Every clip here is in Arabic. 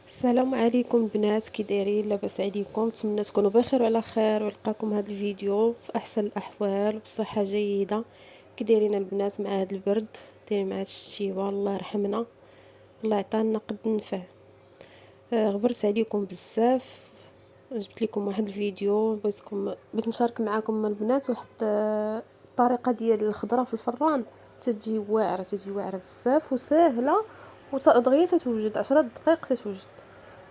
السلام عليكم بنات، كي دايرين؟ لاباس عليكم؟ نتمنى تكونوا بخير وعلى خير ويلقاكم هذا الفيديو في احسن الاحوال وبصحه جيده. كي دايرين البنات مع هذا البرد؟ دايرين مع هاد الشتيوه؟ الله يرحمنا، الله يعطينا قد النفع. غبرت عليكم بزاف، جبت لكم واحد الفيديو بغيت نشارك معكم البنات واحد الطريقه ديال الخضره في الفران. تجي واعره بزاف وسهله، دغيا تتوجد 10 دقائق تتوجد.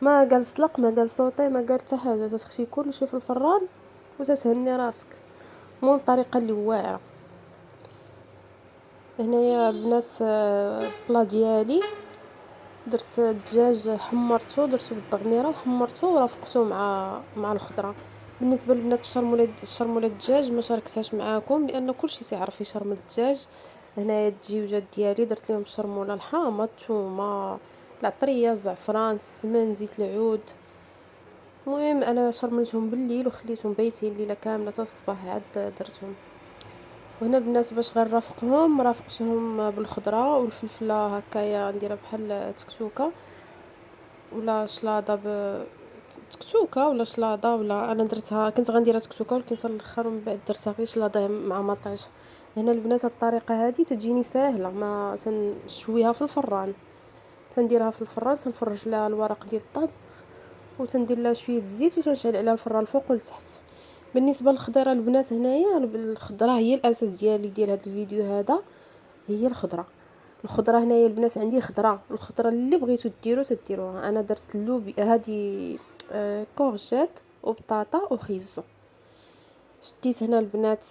ما قال سلق، ما قال صوتي، ما قال حتى حاجه، تخشي كلشي في الفران وتتهني راسك. المهم الطريقه اللي واعره. هنايا البنات بلا ديالي درت الدجاج، حمرته، درته بالضغميره وحمرته ورافقته مع الخضره. بالنسبه للبنات الشرموله الدجاج ما شاركتهاش معاكم لان كلشي تيعرف يشرمل الدجاج. هنايا الدجيوجات ديالي درت لهم الشرموله، الحامض، الثومه، العطريه، الزعفران، السمن، زيت العود. المهم انا شرملتهم بالليل وخليتهم بايتين الليله كامله حتى الصباح عاد درتهم. وهنا البنات باش غنرافقهم رافقتهم بالخضره والفلفله، هكايا نديرها بحال تكتوكه ولا شلاضه تكتوكه ولا شلاضه، ولا انا درتها كنت غنديرها تكتوكه ولكن حتى الاخر ومن بعد درتها غير شلاضه مع مطيش. هنا البنات الطريقه هذه تجيني ساهله، ما تنشويها في الفران، تنديرها في الفران، تنفرج لها الورق ديال الطبخ وتندير لها شويه الزيت وتنشعل عليها الفران الفوق والتحت. بالنسبه للخضره البنات، هنايا الخضره هي الاساس ديالي ديال هذا الفيديو هذا، هي الخضره هنايا البنات. عندي الخضره اللي بغيتو ديروا تديروها. انا درت اللوبي هذه كورجيت وبطاطا وخيزو. شديت هنا البنات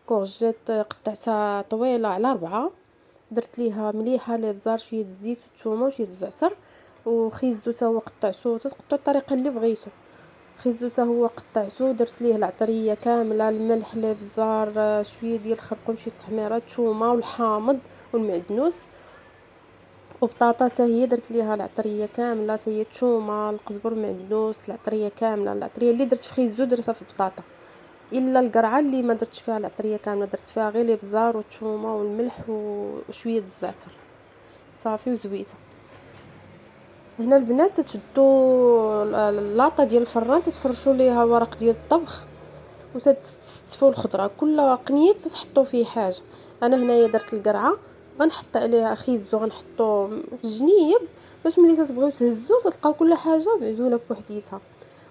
كورجيت قطعتها طويله على 4، درت ليها مليحه الابزار، شويه الزيت والثومه وشويه الزعتر. وخيزو حتى هو قطعته، تقطعوا الطريقه اللي بغيتو. خيزو حتى هو قطعته، درت ليه العطريه كامله، الملح، الابزار، شويه ديال الخرقوم، شويه التحميره، الثومه والحامض والمعدنوس. وبطاطا حتى هي درت ليها العطريه كامله، حتى هي الثومه، القزبر، المعدنوس، العطريه كامله. العطريه اللي درت في خيزو درتها في بطاطا، الا القرعه اللي ما درتش فيها العطريه كامله، درت فيها غير الابزار والثومه والملح وشويه الزعتر صافي وزويته. هنا البنات تشدوا اللاطه ديال الفران، تتفرشوا ليها ورق ديال الطبخ وتستفوا الخضره. كل قنيت تحطوا فيه حاجه. انا هنايا درت القرعه، غنحط عليها خيزو، غنحطو في الجنيب باش ملي تبغيو تهزو تلقاو كل حاجه معزوله بوحديتها.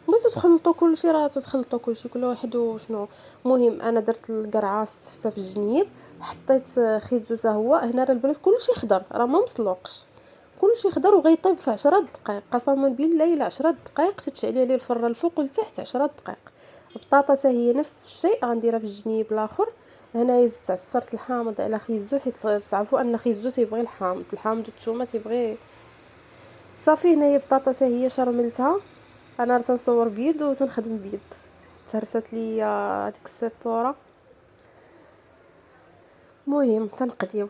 بغيتو تخلطوا كلشي راه تخلطوا كلشي كل واحد وشنو. المهم انا درت القرعه استفتها في الجنيب، حطيت خيزو حتى هو. هنا راه البنات كلشي خضر، راه ما مسلوقش، كلشي خضر وغيطيب في 10 دقائق. قسما بالله الا 10 دقائق تتشعلي عليه الفران الفوق والتحت 10 دقائق. البطاطا هي نفس الشيء، غنديرها في الجنيب الاخر. هنايا زدت عصرت الحامض على خيزو، حيت تعرفوا ان خيزو تيبغي الحامض والثومه تيبغي. صافي هنايا بطاطا هي شرملتها. انا راه تنصور بيد وتنخدم بيد، تهرست ليا هذيك السيبوره. المهم تنقديو،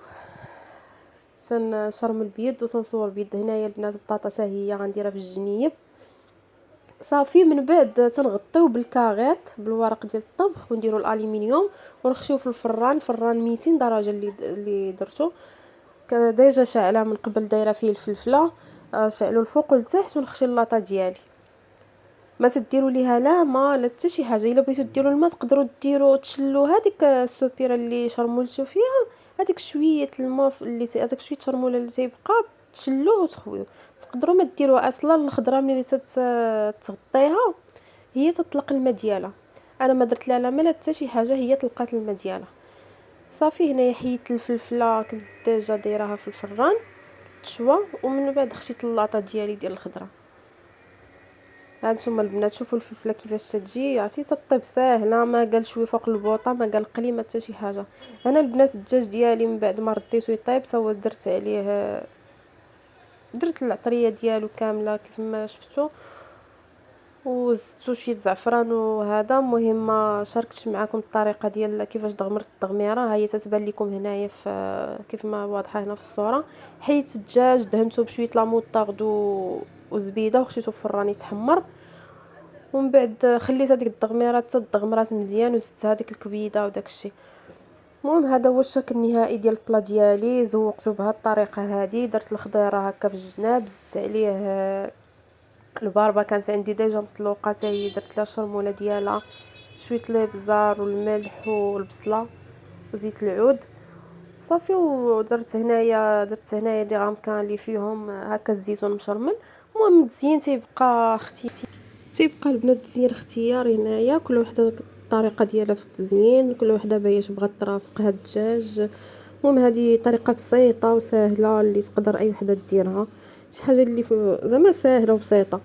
تنشرمل بيد وتنصور بيد. هنايا البنات بطاطا هي غنديرها في الجنيب. صافي من بعد تنغطيو بالكاغيط بالورق ديال الطبخ ونديروا الالومنيوم ونخشيو في الفران 200 درجه اللي درتو. ديجا شاعله من قبل، دايره فيه الفلفله، شعلوا الفوق والتحت ونخشي اللاطه ديالي. ما تديروا ليها لا ما لا حتى شي حاجه. الا بغيتو ديروا الماء تقدروا ديروا تشلوا هذيك السوبيره اللي شرمولتو فيها، هذيك شويه الماء هذاك شويه شرموله اللي تيبقى تشلوه وتخويو. تقدروا ما ديروا اصلا الخضره ملي تغطيها هي تطلق الماء ديالها. انا ما درت لها لا ما لا حتى شي حاجه، هي طلقات الماء ديالها. صافي هنايا حيدت الفلفله، كنت ديجا دايراها في الفران تشوى، ومن بعد خشيت اللاطه ديالي ديال الخضره. هانتوما البنات شوفوا الفلفله كيفاش تجي، عرفتي تطيب ساهله، ما قال شوي فوق البوطه، ما قال قلي، ما حتى شي حاجه. انا البنات الدجاج ديالي من بعد ما رديته يطيب سوا درت عليه، درت العطريه ديالو كامله كيف ما شفتوا، وزدتو شويه زعفران وهذا. المهم ما شاركتش معكم الطريقه ديال كيفاش دغمرت التغميره، هي تتبان لكم هنايا في كيف ما واضحه هنا في الصوره. حيت الدجاج دهنته بشويه لاموطارد وزبيده وخشيته في الفران يتحمر، ومن بعد خليت هذيك التغميره حتى تغمرات مزيان وزدت هذيك الكبيده وداك الشيء. المهم هذا هو الشكل النهائي ديال البلا ديالي. زوقته بهذه الطريقه هذه، درت الخضيره هكا في الجناب، زدت عليه الباربه كانت عندي ديجا مسلوقه حتى هي، درت لها الشرموله ديالها، شويه الابزار والملح والبصله وزيت العود صافي. درت هنايا دي غامكان اللي فيهم هكا الزيتون مشرمل. المهم التزيين تيبقى تيبقى البنات التزيين اختياري. هنايا كل وحده الطريقه ديالها في التزيين، كل وحده باش بغات ترافق هاد الدجاج. المهم هذه طريقه بسيطه وسهله اللي تقدر اي وحده ديرها، شي حاجه اللي زعما سهله وبسيطه.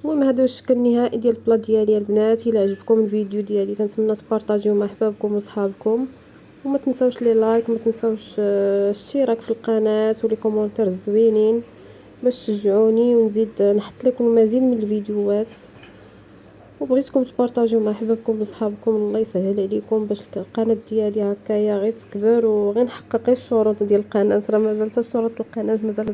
المهم هذا هو الشكل النهائي ديال البلا ديالي البنات. الا عجبكم الفيديو ديالي تنتمنى تبارطاجيوه مع احبابكم وصحابكم، وما تنساوش لي لايك، ما تنساوش الاشتراك في القناه ولي كومونتير الزوينين باش تشجعوني ونزيد نحط لكم مزيد من الفيديوهات. وبغيتكم تبارطاجيو مع احبابكم وصحابكم، الله يسهل عليكم باش القناه ديالي هكايا غير تكبر وغير نحقق غير الشروط ديال القناه. راه مازال حتى شروط القناه مازال